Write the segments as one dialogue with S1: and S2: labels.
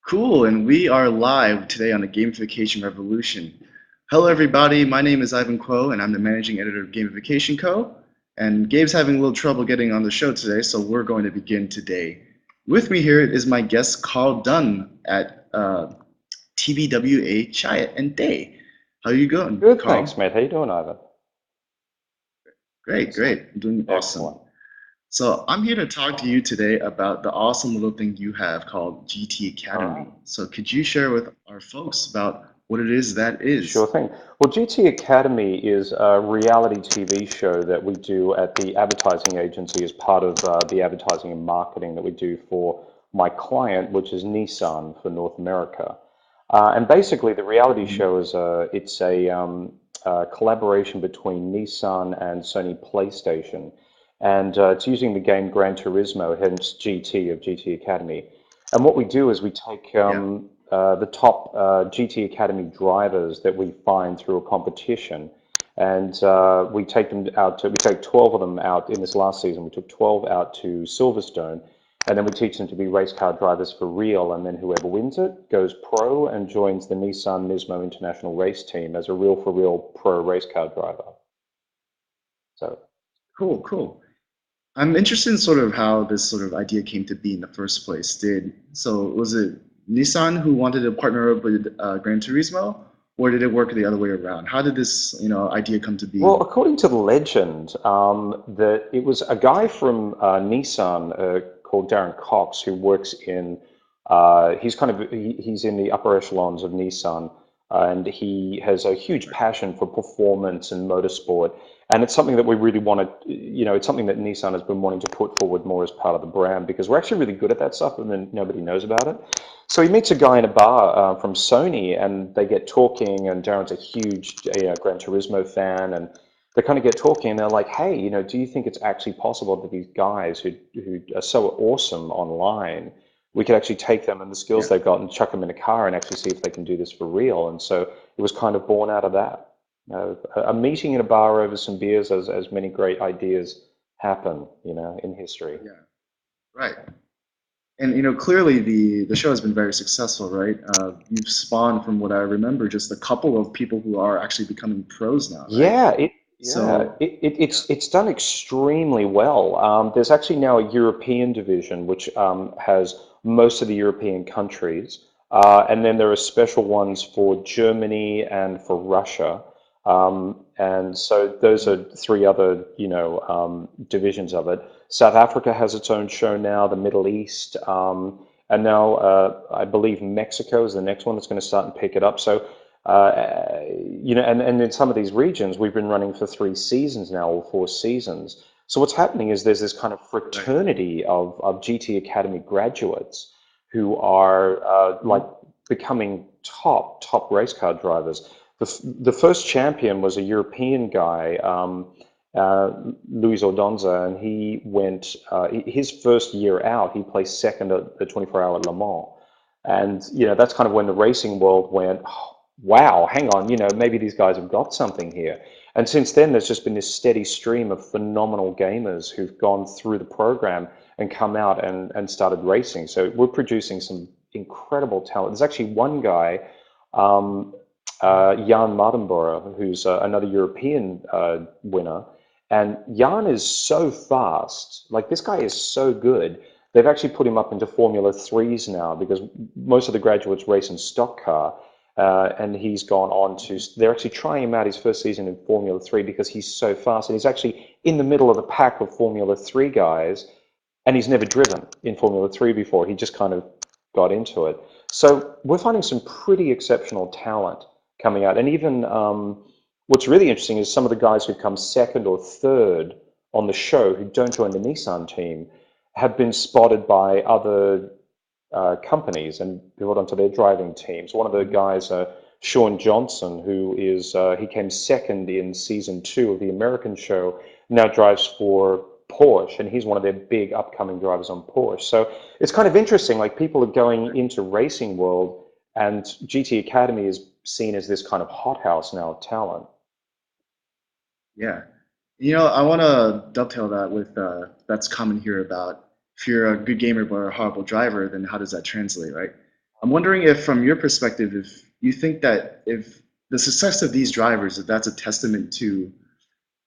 S1: Cool, and we are live today on the Gamification Revolution. Hello, everybody. My name is Ivan Kuo, and I'm the managing editor of Gamification Co. And Gabe's having a little trouble getting on the show today, so we're going to begin today. With me here is my guest, Karl Dunn at TBWA Chiat and Day. How are you going,
S2: Good, thanks,
S1: Carl?
S2: mate. How you doing, Ivan?
S1: Great,
S2: Excellent.
S1: great. I'm doing awesome.
S2: Excellent.
S1: So I'm here to talk to you today about the awesome little thing you have called GT
S2: All right.
S1: Academy. So could you share with our folks about what it is that
S2: Sure
S1: is?
S2: thing. Well, GT Academy is a reality TV show that we do at the advertising agency as part of the advertising and marketing that we do for my client, which is Nissan for North America. And basically, the reality
S1: Mhm.
S2: show is a collaboration between Nissan and Sony PlayStation, and it's using the game Gran Turismo, hence GT of GT Academy. And what we do is we take
S1: Yeah.
S2: the top GT Academy drivers that we find through a competition, and we take them out to, we take 12 of them out in this last season. We took 12 out to Silverstone, and then we teach them to be race car drivers for real, and then whoever wins it goes pro and joins the Nissan Nismo International Race Team as a real for real pro race car driver. So
S1: Cool, cool. I'm interested in sort of how this sort of idea came to be in the first place. Was it Nissan who wanted to partner up with Gran Turismo, or did it work the other way around? How did this, idea come to
S2: well,
S1: be?
S2: according to the legend, that it was a guy from Nissan called Darren Cox who works in, he's in the upper echelons of Nissan, and he has a huge
S1: Right.
S2: passion for performance and motorsport. And it's something that we really want to, it's something that Nissan has been wanting to put forward more as part of the brand because we're actually really good at that stuff and then nobody knows about it. So he meets a guy in a bar from Sony, and they get talking. And Darren's a huge, Gran Turismo fan, and they kind of get talking. And they're like, "Hey, do you think it's actually possible that these guys who are so awesome online, we could actually take them and the skills
S1: Yeah.
S2: they've got and chuck them in a car and actually see if they can do this for real?" And so it was kind of born out of that. A meeting in a bar over some beers, as many great ideas happen, in history.
S1: Yeah. Right. And clearly the show has been very successful, right? You've spawned, from what I remember, just a couple of people who are actually becoming pros now, right?
S2: Yeah, it yeah,
S1: So, yeah,
S2: it's done extremely well. There's actually now a European division which has most of the European countries, and then there are special ones for Germany and for Russia. And so those
S1: mhm,
S2: are three other, divisions of it. South Africa has its own show now, the Middle East, and now I believe Mexico is the next one that's going to start and pick it up. So and in some of these regions, we've been running for 3 seasons now, or 4 seasons. So what's happening is there's this kind of
S1: right,
S2: fraternity of GT Academy graduates who are like
S1: mhm,
S2: becoming top race car drivers. The first champion was a European guy, Luis Ordonza, and he went his first year out, he placed second at the 24-hour Le Mans. And that's kind of when the racing world went, "Oh, wow, hang on, maybe these guys have got something here." And since then, there's just been this steady stream of phenomenal gamers who've gone through the program and come out and started racing. So we're producing some incredible talent. There's actually one guy, um, Jan Mardenborough, who's another European winner. And Jan is so fast. Like, this guy is so good. They've actually put him up into Formula Threes now because most of the graduates race in stock car. And he's gone on to, they're actually trying him out his first season in Formula 3 because he's so fast. And he's actually in the middle of the pack of Formula 3 guys, and he's never driven in Formula 3 before. He just kind of got into it. So we're finding some pretty exceptional talent coming out. And even what's really interesting is some of the guys who come second or third on the show who don't join the Nissan team have been spotted by other companies and brought onto their driving teams. One of the
S1: mhm,
S2: guys, Sean Johnson, who is he came second in season 2 of the American show, now drives for Porsche, and he's one of their big upcoming drivers on Porsche. So it's kind of interesting. Like, people are going
S1: right,
S2: into racing world, and GT Academy is seen as this kind of hothouse now of talent.
S1: yeah. I want to dovetail that with that's common here about if you're a good gamer but a horrible driver, then how does that translate, right? I'm wondering if, from your perspective, if you think that if the success of these drivers, if that's a testament to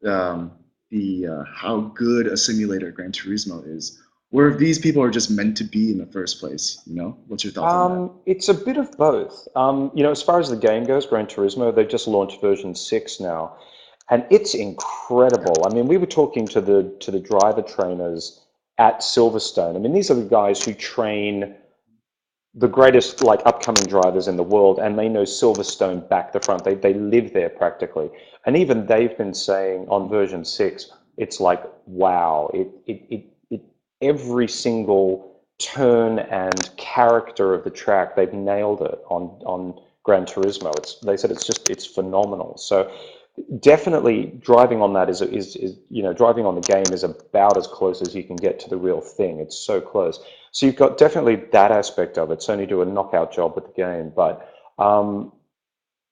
S1: um, the how good a simulator Gran Turismo is, or if these people are just meant to be in the first place. What's your thoughts on that?
S2: It's a bit of both. As far as the game goes, Gran Turismo, they've just launched version 6 now, and it's
S1: Yeah.
S2: incredible. I mean, we were talking to the driver trainers at Silverstone. I mean, these are the guys who train the greatest like upcoming drivers in the world, and they know Silverstone back to front. They live there practically, and even they've been saying on version 6, it's like wow, it every single turn and character of the track, they've nailed it on Gran Turismo. They said it's phenomenal. So definitely driving on that is driving on the game is about as close as you can get to the real thing. It's so close. So you've got definitely that aspect of it. Sony do a knockout job with the game, but um,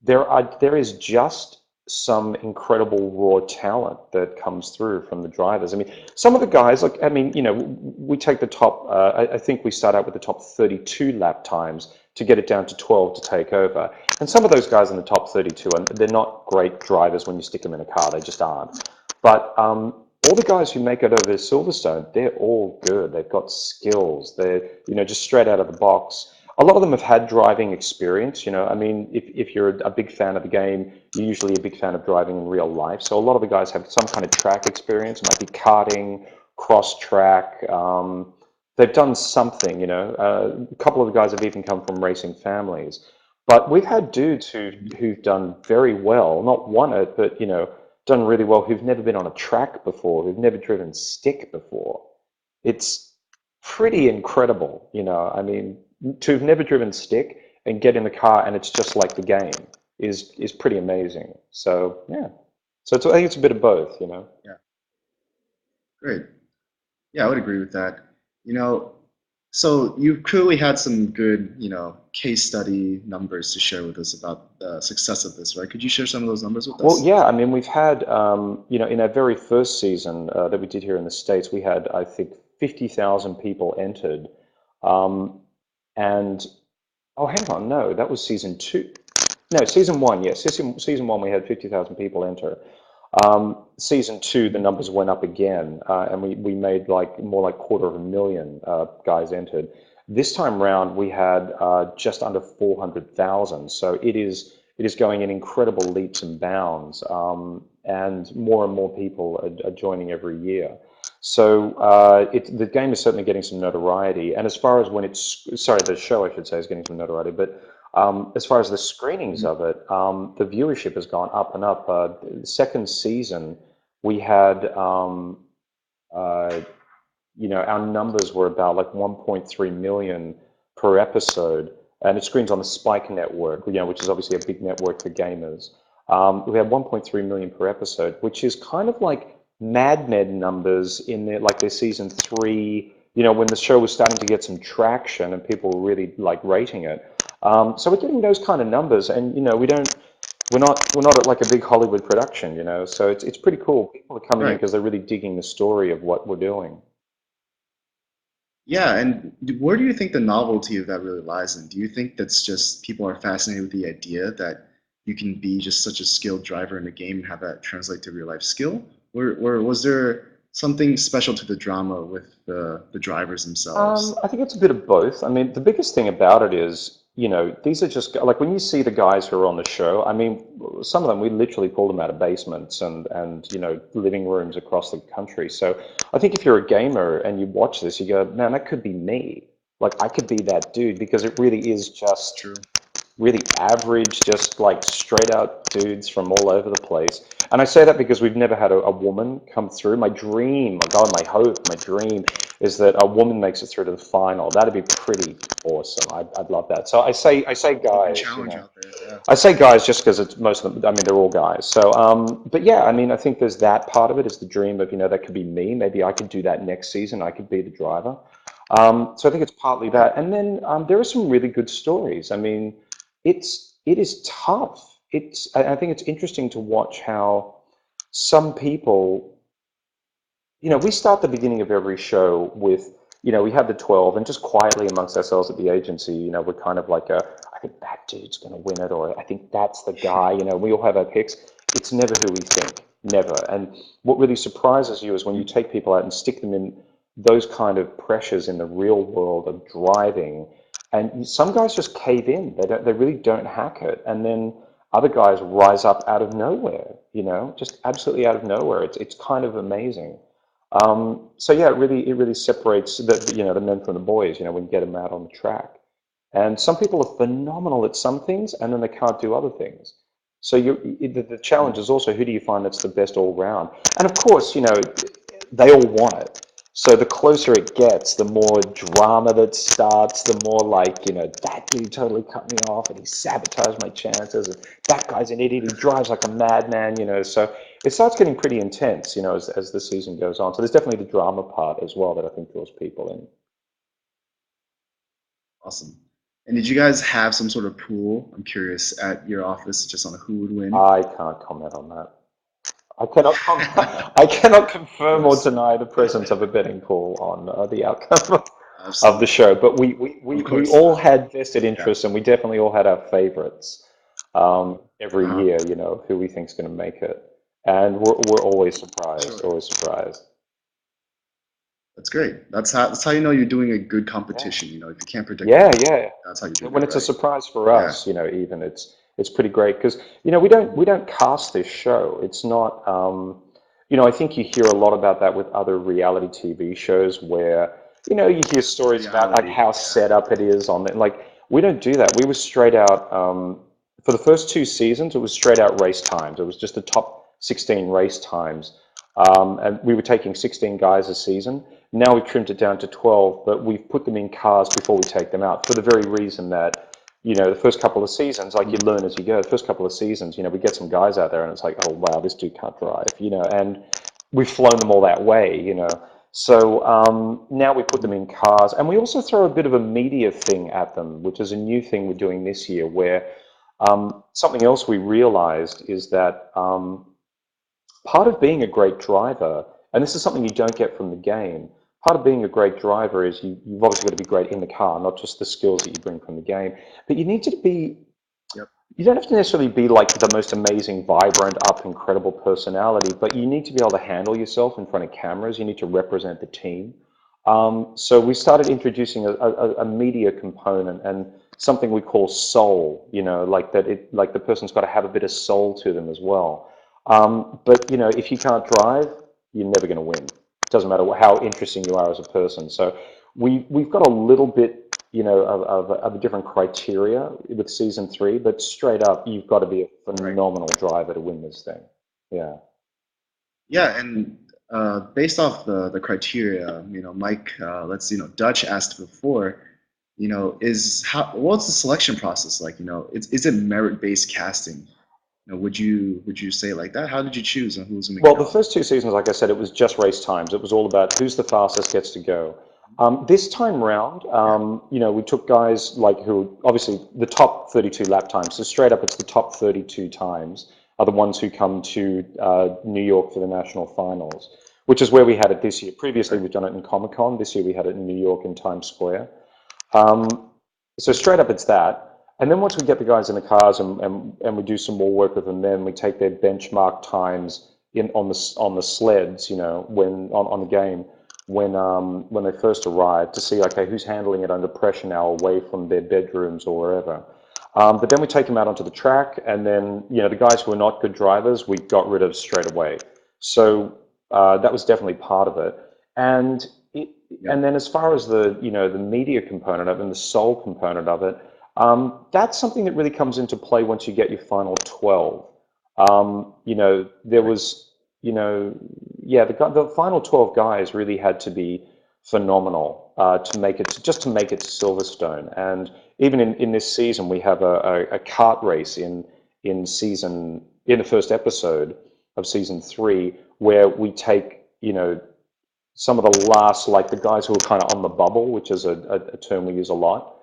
S2: there is just some incredible raw talent that comes through from the drivers. I mean, some of the guys, like I mean, we take the top. I think we start out with the top 32 lap times to get it down to 12 to take over. And some of those guys in the top 32, and they're not great drivers when you stick them in a car. They just aren't. But all the guys who make it over to Silverstone, they're all good. They've got skills. They're just straight out of the box. A lot of them have had driving experience. I mean, if you're a big fan of the game, you're usually a big fan of driving in real life. So a lot of the guys have some kind of track experience. It might be karting, cross track. They've done something. A couple of the guys have even come from racing families. But we've had dudes who've done very well, not won it, but done really well, who've never been on a track before, who've never driven stick before. It's pretty incredible. I mean, to have never driven stick and get in the car and it's just like the game is pretty amazing. So yeah, I think it's a bit of both.
S1: Yeah. Great. Yeah, I would agree with that. You know, so you've clearly had some good, case study numbers to share with us about the success of this, right? Could you share some of those numbers with
S2: Well,
S1: us?
S2: yeah, I mean, we've had, in our very first season that we did here in the States, we had, I think, 50,000 people entered. Um, and, oh, hang on, no, that was season two. No, season one, yes. Season one, we had 50,000 people enter. Season two, the numbers went up again, and we made like more like 250,000 guys entered. This time round, we had just under 400,000. So it is going in incredible leaps and bounds, and more people are joining every year. So the game is certainly getting some notoriety. And as far as when sorry, the show I should say is getting some notoriety, but as far as the screenings
S1: Mhm.
S2: of it, the viewership has gone up and up. The second season, we had, uh, our numbers were about like 1.3 million per episode, and it screens on the Spike network, which is obviously a big network for gamers. We had 1.3 million per episode, which is kind of like Mad Men numbers in their season three, when the show was starting to get some traction and people were really like rating it. So we're getting those kind of numbers, and we're not at like a big Hollywood production, so it's pretty cool. People are coming in
S1: Right.
S2: because they're really digging the story of what we're doing.
S1: Yeah, and where do you think the novelty of that really lies in? Do you think that's just people are fascinated with the idea that you can be just such a skilled driver in a game and have that translate to real life skill? Or was there something special to the drama with the drivers themselves?
S2: I think it's a bit of both. I mean, the biggest thing about it is, these are just like when you see the guys who are on the show. I mean, some of them we literally pulled them out of basements and living rooms across the country. So I think if you're a gamer and you watch this, you go, man, that could be me. Like I could be that dude because it really is
S1: It's
S2: just
S1: true.
S2: really average, just like straight out dudes from all over the place. And I say that because we've never had a woman come through. My dream, my God, my hope, my dream is that a woman makes it through to the final. That'd be pretty awesome. I'd love that. So I say
S1: Open
S2: guys,
S1: challenge out there. Yeah.
S2: I say guys just because it's most of them. I mean, they're all guys. So, but yeah, I mean, I think there's that part of it. Is the dream of that could be me. Maybe I could do that next season. I could be the driver. So I think it's partly
S1: Yeah.
S2: that, and then there are some really good stories. I mean, it is tough. I think it's interesting to watch how some people, we start the beginning of every show with we had the 12, and just quietly amongst ourselves at the agency, we're kind of like, I think that dude's going to win it, or I think that's the guy. We all have our picks. It's never who we think, never. And what really surprises you is when you take people out and stick them in those kind of pressures in the real world of driving, and some guys just cave in. They really don't hack it, and then other guys rise up out of nowhere. Just absolutely out of nowhere. It's kind of amazing. So yeah, it really separates the men from the boys. When you get them out on the track. And some people are phenomenal at some things, and then they can't do other things. So the challenge is also, who do you find that's the best all round? And of course, they all want it. So the closer it gets, the more drama that starts, the more like, that dude totally cut me off and he sabotaged my chances. And that guy's an idiot, he drives like a madman. So it starts getting pretty intense, as the season goes on. So there's definitely the drama part as well that I think draws people in.
S1: Awesome. And did you guys have some sort of pool? I'm curious, at your office, just on who would win?
S2: I can't comment on that. I cannot
S1: Of
S2: confirm or
S1: course.
S2: deny the presence of a betting pool on the outcome of the
S1: Absolutely.
S2: show. But we, we,
S1: Of
S2: we, we
S1: course.
S2: all had vested
S1: Yeah.
S2: interests, and we definitely all had our favorites every
S1: Uh-huh.
S2: year, who we think's going to make it. And we're always surprised,
S1: Sure.
S2: always surprised.
S1: That's great. That's how you know you're doing a good
S2: Yeah.
S1: competition. If you can't predict the
S2: Yeah,
S1: result,
S2: yeah.
S1: that's how you're doing
S2: When
S1: it
S2: it's a
S1: right.
S2: surprise for
S1: Yeah.
S2: us, even it's pretty great because we don't cast this show. It's not I think you hear a lot about that with other reality TV shows where you hear stories about like
S1: Reality.
S2: how
S1: Yeah.
S2: set up it is on it. Like we don't do that. We were straight out for the first two seasons. It was straight out race times. It was just the top 16 race times, and we were taking 16 guys a season. Now we've trimmed it down to 12, but we've put them in cars before we take them out for the very reason that, the first couple of seasons, like you learn as you go, the first couple of seasons, we get some guys out there and it's like, oh, wow, this dude can't drive, and we've flown them all that way. So now we put them in cars, and we also throw a bit of a media thing at them, which is a new thing we're doing this year, where something else we realized is that part of being a great driver, and this is something you don't get from the game, part of being a great driver is you've obviously got to be great in the car, not just the skills that you bring from the game, but you need to be,
S1: Yep.
S2: you don't have to necessarily be like the most amazing, vibrant, up, incredible personality, but you need to be able to handle yourself in front of cameras. You need to represent the team. So we started introducing a media component and something we call soul, like that like the person's got to have a bit of soul to them as well. But if you can't drive, you're never going to win. It doesn't matter how interesting you are as a person. So we've got a little bit, of a different criteria with season 3, but straight up, you've got to be a
S1: Right.
S2: phenomenal driver to win this thing. Yeah.
S1: Yeah, and based off the criteria, Mike, Dutch asked before, what's the selection process like? Is it merit-based casting? Would you say it like that? How did you choose and who's gonna
S2: Well,
S1: get
S2: the
S1: on?
S2: first two seasons, like I said, it was just race times. It was all about who's the fastest gets to go. This time round,
S1: Yeah.
S2: we took guys like who, obviously, the top 32 lap times. So straight up, it's the top 32 times are the ones who come to New York for the national finals, which is where we had it this year. Previously,
S1: Right.
S2: we've done it in Comic-Con. This year, we had it in New York in Times Square. So straight up, it's that. And then once we get the guys in the cars and we do some more work with them, then we take their benchmark times on the sleds, on the game when they first arrive to see, okay, who's handling it under pressure now away from their bedrooms or wherever. But then we take them out onto the track, and then the guys who are not good drivers, we got rid of straight away. So that was definitely part of it. And
S1: Yep.
S2: and then as far as the media component of it and the soul component of it, that's something that really comes into play once you get your final 12. There
S1: Right.
S2: was, yeah, the final 12 guys really had to be phenomenal just to make it to Silverstone. And even in this season, we have a kart race in the first episode of season 3, where we take, some of the last, like the guys who were kind of on the bubble, which is a term we use a lot,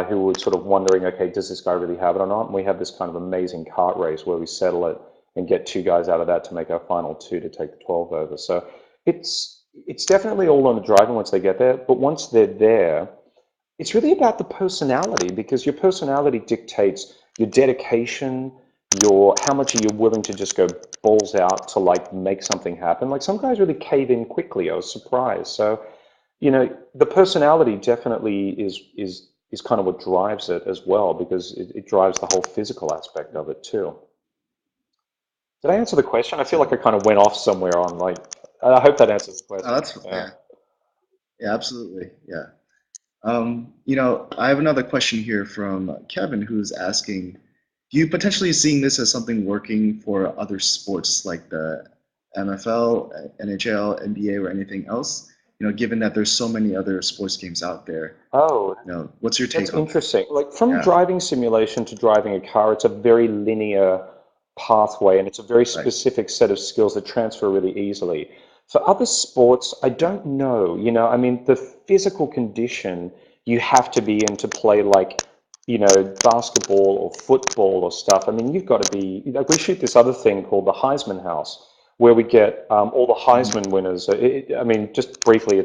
S2: who were sort of wondering, okay, does this guy really have it or not? And we have this kind of amazing kart race where we settle it and get 2 guys out of that to make our final 2 to take the 12 over. So it's it's definitely all on the driver once they get there, but once they're there, it's really about the personality, because your personality dictates your dedication, your how much are you willing to just go balls out to like make something happen. Like some guys really cave in quickly. I was surprised. So, the personality definitely is kind of what drives it as well, because it drives the whole physical aspect of it too. Did I answer the question? I feel like
S1: So
S2: I kind of went off somewhere on like, I hope that answers the question.
S1: that's
S2: Yeah.
S1: yeah, yeah, absolutely, yeah. I have another question here from Kevin, who's asking, do you potentially seeing this as something working for other sports like the NFL, NHL, NBA, or anything else? Given that there's so many other sports games out there,
S2: Oh,
S1: what's your
S2: that's
S1: take on that?
S2: interesting. Like from
S1: Yeah,
S2: driving simulation to driving a car, it's a very linear pathway and it's a very
S1: right.
S2: specific set of skills that transfer really easily. For other sports, I
S1: Yeah,
S2: don't know. I mean, the physical condition you have to be in to play like, basketball or football or stuff. I mean, you've got to be, like, we shoot this other thing called the Heisman House, where we get all the
S1: mhm,
S2: Heisman winners. I mean, just briefly,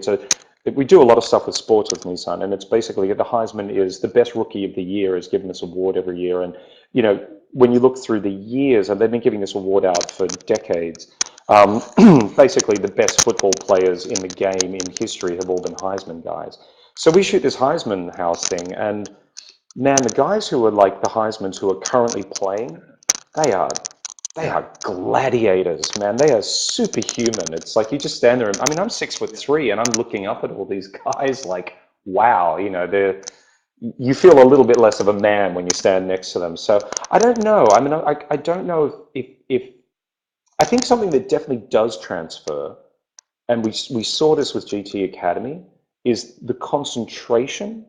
S2: we do a lot of stuff with sports with Nissan, and it's basically the Heisman is the best rookie of the year is given this award every year. And, when you look through the years, and they've been giving this award out for decades, um, basically the best football players in the game in history have all been Heisman guys. So we shoot this Heisman House thing, and man, the guys who are like the Heismans who are currently playing, they are they
S1: yeah,
S2: are gladiators, man. They are superhuman. It's like you just stand there. I mean, I'm 6'3", and I'm looking up at all these guys like, wow, you feel a little bit less of a man when you stand next to them. So I don't know. I mean, I don't know if I think something that definitely does transfer, and we saw this with GT Academy, is the concentration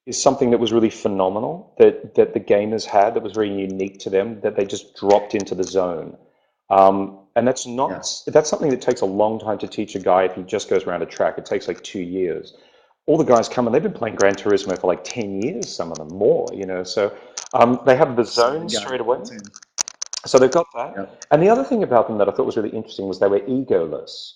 S2: is something that was really phenomenal that the gamers had that was very unique to them, that they just dropped into the zone. And
S1: yeah,
S2: that's something that takes a long time to teach a guy if he just goes around a track. It takes like 2 years. All the guys come and they've been playing Gran Turismo for like 10 years, some of them more. So they have the
S1: so
S2: zone
S1: yeah,
S2: straight away.
S1: insane.
S2: So they've got that.
S1: Yep.
S2: And the other thing about them that I thought was really interesting was they were egoless.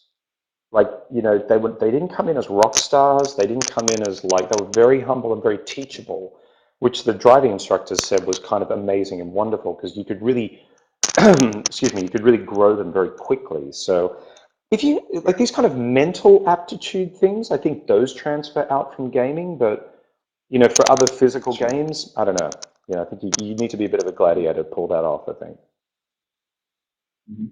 S2: Like, they didn't come in as rock stars. They didn't come in as like, they were very humble and very teachable, which the driving instructors said was kind of amazing and wonderful because you could really, excuse me, you could really grow them very quickly. So if you like these kind of mental aptitude things, I think those transfer out from gaming, but for other physical
S1: Sure.
S2: games, I don't know. I think you need to be a bit of a gladiator to pull that off, I think.
S1: Mhm.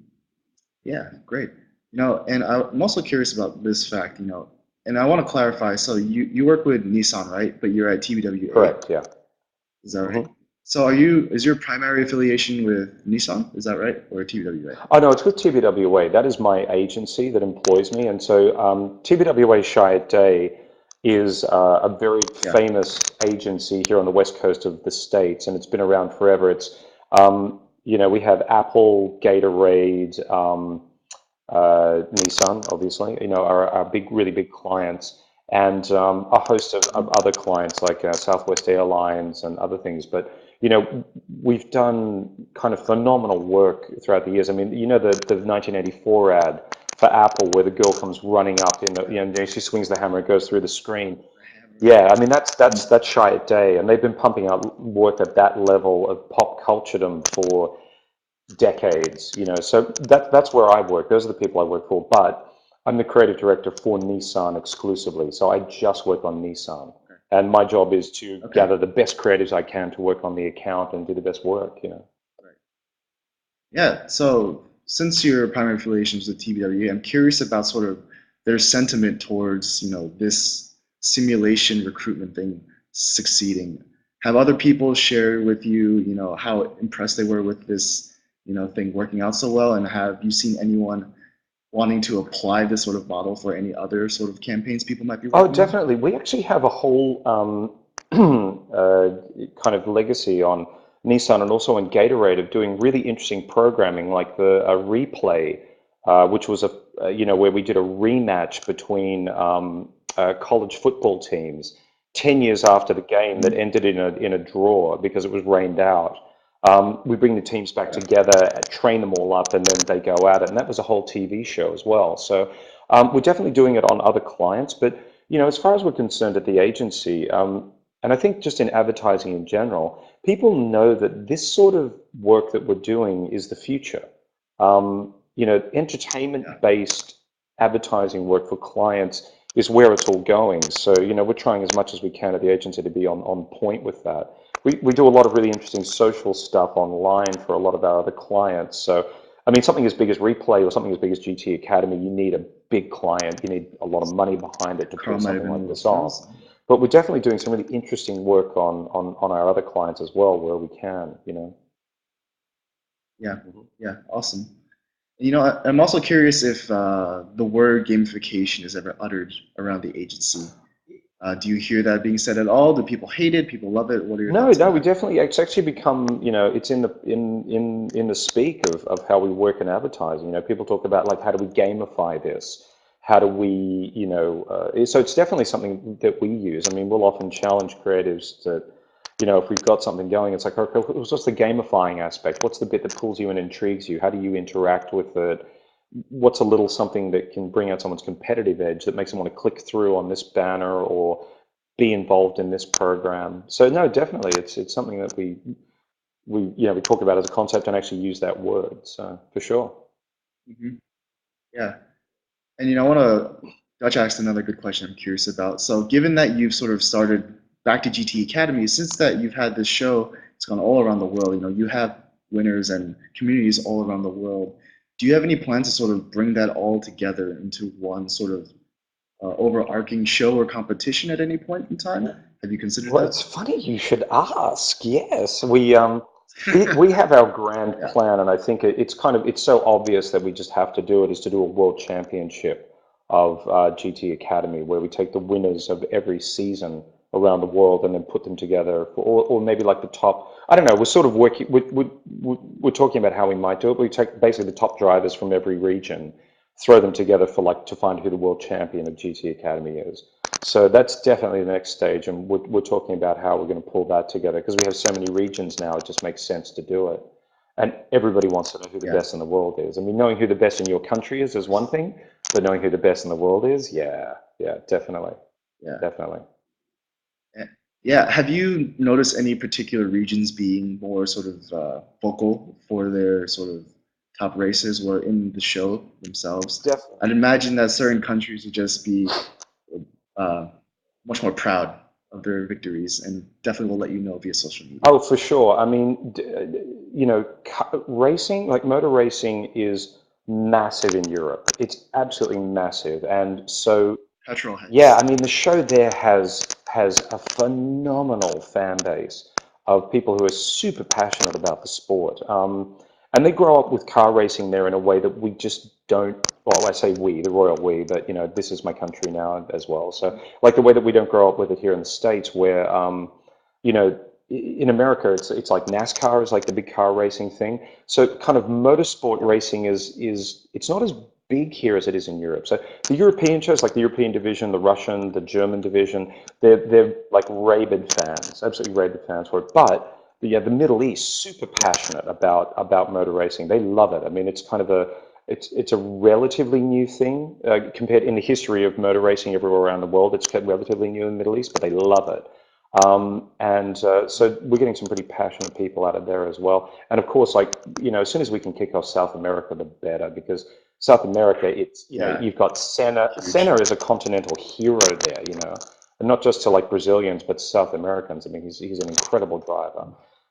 S1: Yeah, great. And I'm also curious about this fact, and I want to clarify. So you work with Nissan, right? But you're at TBWA.
S2: Correct, yeah.
S1: Is that right?
S2: Mhm.
S1: So is your primary affiliation with Nissan? Is that right? Or TBWA?
S2: Oh, no, it's with TBWA. That is my agency that employs me. And so TBWA Chiat Day is a very
S1: Yeah.
S2: famous agency here on the west coast of the States, and it's been around forever. We have Apple, Gatorade, Nissan, obviously, our big, really big clients, and a host of
S1: Mhm.
S2: other clients like Southwest Airlines and other things. But we've done kind of phenomenal work throughout the years. I mean, the 1984 ad for Apple where the girl comes running up in the, she swings the hammer, it goes through the screen.
S1: The hammer.
S2: Yeah, I mean that's
S1: Mhm.
S2: that's that's Shy at Day, and they've been pumping out work at that level of pop culturedom for decades. So that's where I work. Those are the people I work for. But I'm the creative director for Nissan exclusively. So I just work on Nissan. And my job is to
S1: Okay.
S2: gather the best creatives I can to work on the account and do the best work.
S1: Right. Yeah. So since your primary affiliation is with TBWA, I'm curious about sort of their sentiment towards, this simulation recruitment thing succeeding. Have other people shared with you, how impressed they were with this, thing working out so well? And have you seen anyone wanting to apply this sort of model for any other sort of campaigns people might be
S2: Oh,
S1: working on?
S2: definitely. We actually have a whole kind of legacy on Nissan and also on Gatorade of doing really interesting programming, like the replay, which was where we did a rematch between college football teams 10 years after the game that
S1: Mhm.
S2: ended in a draw because it was rained out. We bring the teams back
S1: Yeah.
S2: together, train them all up, and then they go at it. And that was a whole TV show as well. So We're definitely doing it on other clients, but as far as we're concerned at the agency, and I think just in advertising in general, people know that this sort of work that we're doing is the future.
S1: Yeah.
S2: Entertainment-based advertising work for clients is where it's all going. So, we're trying as much as we can at the agency to be on point with that. We do a lot of really interesting social stuff online for a lot of our other clients. So, I mean, something as big as Replay or something as big as GT Academy, you need a big client. You need a lot of money behind it to
S1: Carl
S2: pull
S1: might have
S2: something
S1: been a
S2: like
S1: little
S2: this off.
S1: frozen.
S2: But we're definitely doing some really interesting work on our other clients as well, where we can.
S1: Yeah,
S2: Mhm.
S1: yeah, awesome. I'm also curious if the word gamification is ever uttered around the agency. Do you hear that being said at all? Do people hate it? People love it? What are your
S2: No,
S1: thoughts on
S2: no, we
S1: that?
S2: definitely, it's actually become, it's in the speak of how we work in advertising. People talk about like, how do we gamify this? How do we, so it's definitely something that we use. I mean, we'll often challenge creatives to, if we've got something going, it's like, okay, what's the gamifying aspect? What's the bit that pulls you and intrigues you? How do you interact with it? What's a little something that can bring out someone's competitive edge that makes them want to click through on this banner or be involved in this program? So no, definitely, it's something that we talk about as a concept and actually use that word. So for sure.
S1: Hmm. Yeah. And I want to Dutch asked another good question I'm curious about. So, given that you've sort of started back to GT Academy, since that you've had this show, it's gone all around the world. You have winners and communities all around the world. Do you have any plans to sort of bring that all together into one sort of overarching show or competition at any point in time? Have you considered
S2: Well,
S1: that?
S2: it's funny you should ask. Yes, we have our grand
S1: Yeah.
S2: plan, and I think it's so obvious that we just have to do it. Is to do a world championship of GT Academy, where we take the winners of every season around the world and then put them together, or maybe like the top. I don't know. We're sort of working. We're talking about how we might do it. We take basically the top drivers from every region, throw them together for like to find who the world champion of GT Academy is. So that's definitely the next stage, and we're talking about how we're going to pull that together because we have so many regions now. It just makes sense to do it, and everybody wants to know who the
S1: Yeah.
S2: best in the world is. I mean, knowing who the best in your country is one thing, but knowing who the best in the world is, yeah, yeah, definitely,
S1: Yeah.
S2: definitely.
S1: Eh, Yeah, have you noticed any particular regions being more sort of vocal for their sort of top races or in the show themselves?
S2: Definitely.
S1: I'd imagine that certain countries would just be uh, much more proud of their victories and definitely will let you know via social media.
S2: Oh, for sure. I mean, racing, like motor racing, is massive in Europe. It's absolutely massive, and so
S1: Petrol
S2: yeah, I
S1: heads.
S2: mean, the show there has a phenomenal fan base of people who are super passionate about the sport. And they grow up with car racing there in a way that we just don't. Well, I say we, the royal we, but this is my country now as well. So, like the way that we don't grow up with it here in the States, where you know, in America, it's like NASCAR is like the big car racing thing. So kind of motorsport
S1: Yeah,
S2: racing is it's not as big here as it is in Europe. So the European shows, like the European division, the Russian, the German division, they're like rabid fans, absolutely rabid fans for it. But yeah, the Middle East, super passionate about motor racing. They love it. I mean, it's a relatively new thing compared in the history of motor racing everywhere around the world. It's relatively new in the Middle East, but they love it. And so we're getting some pretty passionate people out of there as well. And of course, like, as soon as we can kick off South America, the better, because South America,
S1: yeah,
S2: you've got Senna. Senna
S1: huge.
S2: is a continental hero there. And not just to like Brazilians, but South Americans. I mean, he's an incredible driver.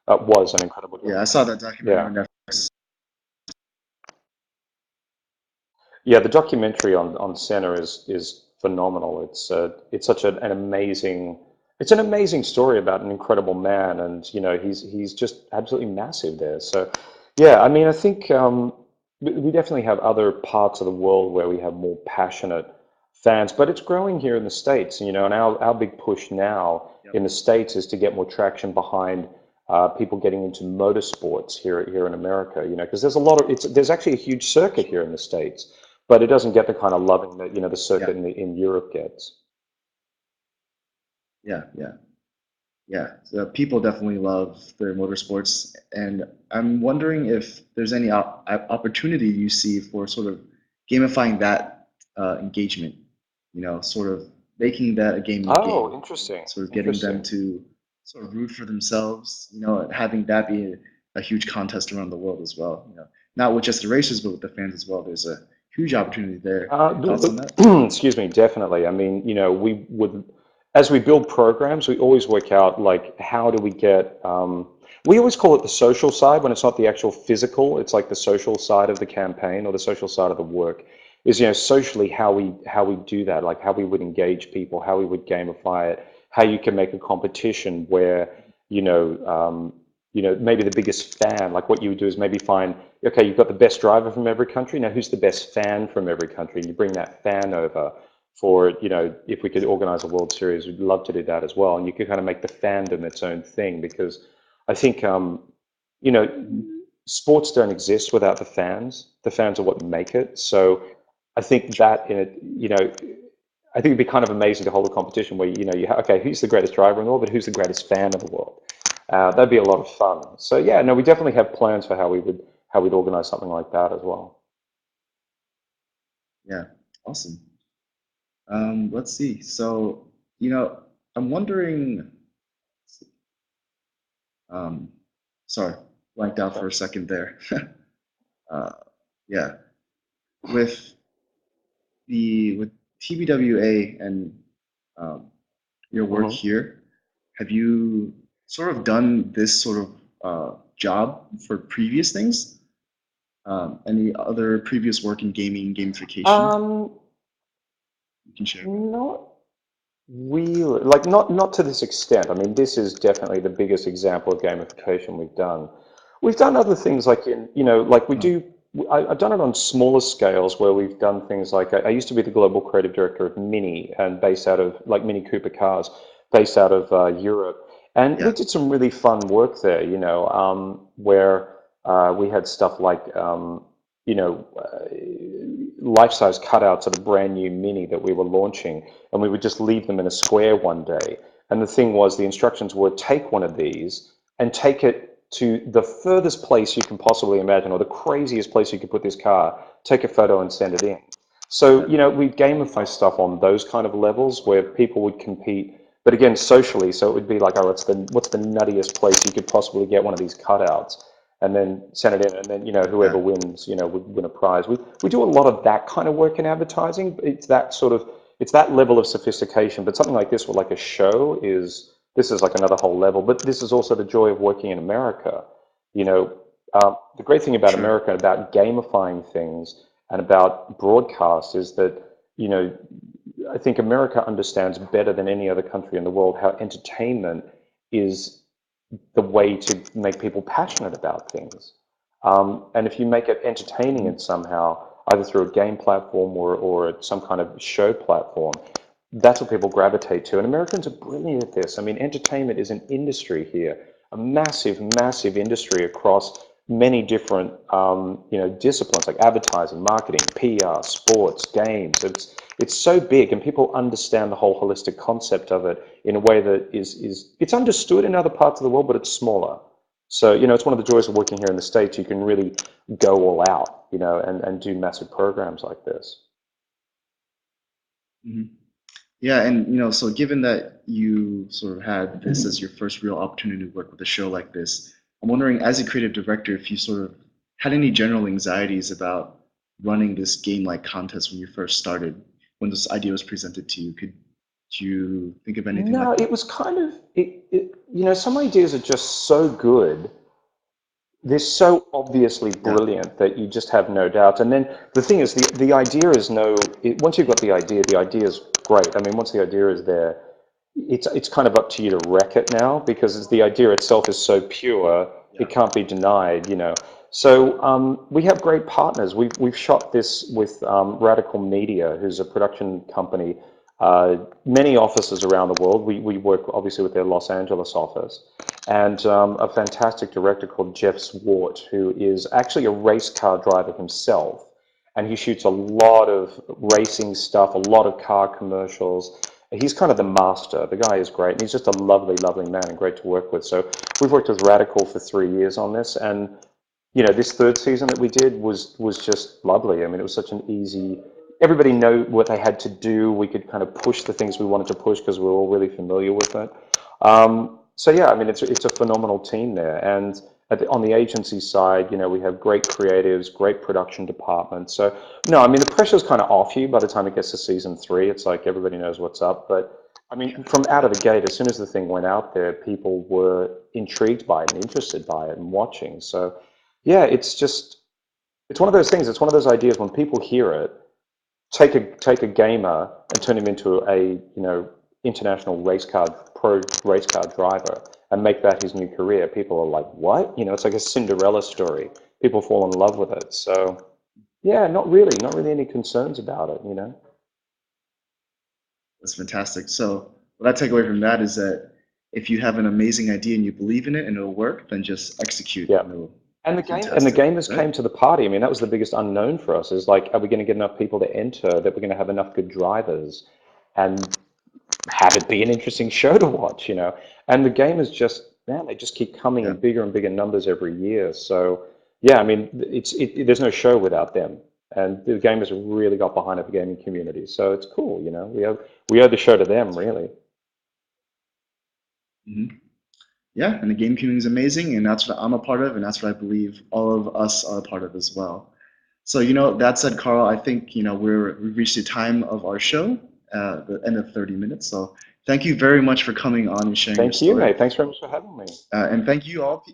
S2: Was an incredible
S1: Yeah, I
S2: driver.
S1: saw that documentary
S2: Yeah.
S1: on Netflix.
S2: Yeah, the documentary on Senna is phenomenal. It's such an amazing story about an incredible man, and he's just absolutely massive there. So, yeah, I mean, I think we definitely have other parts of the world where we have more passionate fans, but it's growing here in the States. And our big push now
S1: Yep.
S2: in the States is to get more traction behind people getting into motorsports here in America. Because there's actually a huge circuit here in the States, but it doesn't get the kind of loving that the
S1: Yeah,
S2: circuit in Europe gets.
S1: yeah, yeah. Yeah, so people definitely love their motorsports, and I'm wondering if there's any opportunity you see for sort of gamifying that engagement. Sort of making that a gaming
S2: Oh,
S1: game,
S2: interesting.
S1: sort of getting them
S2: Interesting.
S1: to sort of root for themselves. Having that be a huge contest around the world as well. Not with just the racers, but with the fans as well. There's a huge opportunity there. Thoughts on that?
S2: Excuse me, definitely. I mean, we would, as we build programs, we always work out like how do we get, we always call it the social side when it's not the actual physical, it's like the social side of the campaign or the social side of the work is, socially how we do that, like how we would engage people, how we would gamify it, how you can make a competition where, you know, um, maybe the biggest fan, like what you would do is maybe find, okay, you've got the best driver from every country. Now, who's the best fan from every country? And you bring that fan over for, if we could organize a World Series, we'd love to do that as well. And you could kind of make the fandom its own thing because I think, you know, sports don't exist without the fans. The fans are what make it. So I think that in it, I think it'd be kind of amazing to hold a competition where, okay, who's the greatest driver in the world, but who's the greatest fan of the world? That'd be a lot of fun. So yeah, no, we definitely have plans for how we'd organize something like that as well.
S1: Yeah, awesome. Let's see. So, you know, I'm wondering, um, sorry, blanked out for
S2: Sure.
S1: a second there. Uh, yeah, with with TBWA and um, your work
S2: Hmm.
S1: here, have you sort of done this sort of job for previous things? Any other previous work in gaming, gamification
S2: Um,
S1: you can share?
S2: Not really, like not to this extent. I mean, this is definitely the biggest example of gamification we've done. We've done other things like like we
S1: Oh,
S2: do. I've done it on smaller scales where we've done things like I used to be the global creative director of Mini and based out of like Mini Cooper cars, based out of Europe, and we
S1: yeah,
S2: did some really fun work there. Where we had stuff like you know, uh, life-size cutouts of a brand new Mini that we were launching, and we would just leave them in a square one day. And the thing was, the instructions were take one of these and take it to the furthest place you can possibly imagine, or the craziest place you could put this car, take a photo and send it in. So,
S1: yeah,
S2: we gamify stuff on those kind of levels where people would compete, but again, socially. So it would be like, oh, what's the nuttiest place you could possibly get one of these cutouts? And then send it in, and then
S1: yeah.
S2: whoever wins, would win a prize. We do a lot of that kind of work in advertising. It's that level of sophistication. But something like this, with like a show, this is like another whole level. But this is also the joy of working in America. You know, the great thing about
S1: Sure.
S2: America, about gamifying things, and about broadcast is that you know I think America understands better than any other country in the world how entertainment is the way to make people passionate about things. And if you make it entertaining
S1: Mhm.
S2: and somehow, either through a game platform or some kind of show platform, that's what people gravitate to. And Americans are brilliant at this. I mean, entertainment is an industry here, a massive, massive industry across many different, disciplines like advertising, marketing, PR, sports, games. It's so big, and people understand the whole holistic concept of it in a way that is it's understood in other parts of the world, but it's smaller. So, it's one of the joys of working here in the States. You can really go all out, and do massive programs like this.
S1: Mhm. Yeah, and so given that you sort of had this as your first real opportunity to work with a show like this, I'm wondering, as a creative director, if you sort of had any general anxieties about running this game-like contest when you first started, when this idea was presented to you. Could you think of anything
S2: No,
S1: like
S2: it
S1: that?
S2: was kind of some ideas are just so good. They're so obviously
S1: Yeah,
S2: brilliant that you just have no doubt. And then the thing is, the idea is once you've got the idea is great. I mean, once the idea is there, it's kind of up to you to wreck it now because the idea itself is so pure,
S1: yeah,
S2: it can't be denied. So we have great partners. We've shot this with Radical Media, who's a production company, many offices around the world. We work obviously with their Los Angeles office, and a fantastic director called Jeff Swart, who is actually a race car driver himself, and he shoots a lot of racing stuff, a lot of car commercials. He's kind of the master. The guy is great, and he's just a lovely, lovely man and great to work with. So we've worked with Radical for 3 years on this, and this third season that we did was just lovely. I mean, it was such an easy. everybody know what they had to do. We could kind of push the things we wanted to push because we were all really familiar with it. So yeah, I mean, it's a phenomenal team there. And on the agency side, you know, we have great creatives, great production department. So no, I mean, the pressure's kind of off you by the time it gets to season 3. It's like everybody knows what's up. But I mean, from out of the gate, as soon as the thing went out there, people were intrigued by it and interested by it and watching. So yeah, it's one of those things. It's one of those ideas when people hear it, take a gamer and turn him into a international pro race car driver and make that his new career. People are like, what? You know, it's like a Cinderella story. People fall in love with it. So yeah, not really any concerns about it. You know.
S1: That's fantastic. So what I take away from that is that if you have an amazing idea and you believe in it and it'll work, then just execute
S2: Yeah.
S1: and it'll
S2: And
S1: be
S2: the
S1: fantastic,
S2: gamers
S1: right?
S2: came to the party. I mean, that was the biggest unknown for us. Is like, are we going to get enough people to enter? That we're going to have enough good drivers, and have it be an interesting show to watch? You know. And the gamers just, man, they just keep coming
S1: Yeah.
S2: in bigger numbers every year. So yeah, I mean, there's no show without them. And the gamers have really got behind it, the gaming community. So it's cool. You know, we owe the show to them, really.
S1: hmm Yeah, and the game community is amazing, and that's what I'm a part of, and that's what I believe all of us are a part of as well. So, that said, Carl, I think, we've reached the time of our show, the end of 30 minutes. So thank you very much for coming on and sharing your
S2: Thank you,
S1: story.
S2: mate. Thanks very much for having me.
S1: And thank you all.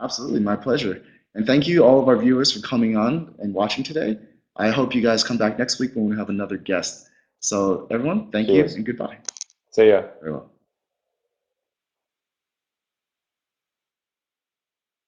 S1: Absolutely, my pleasure. And thank you all of our viewers for coming on and watching today. I hope you guys come back next week when we have another guest. So everyone, thank you
S2: Cheers.
S1: and goodbye.
S2: See ya.
S1: Very well.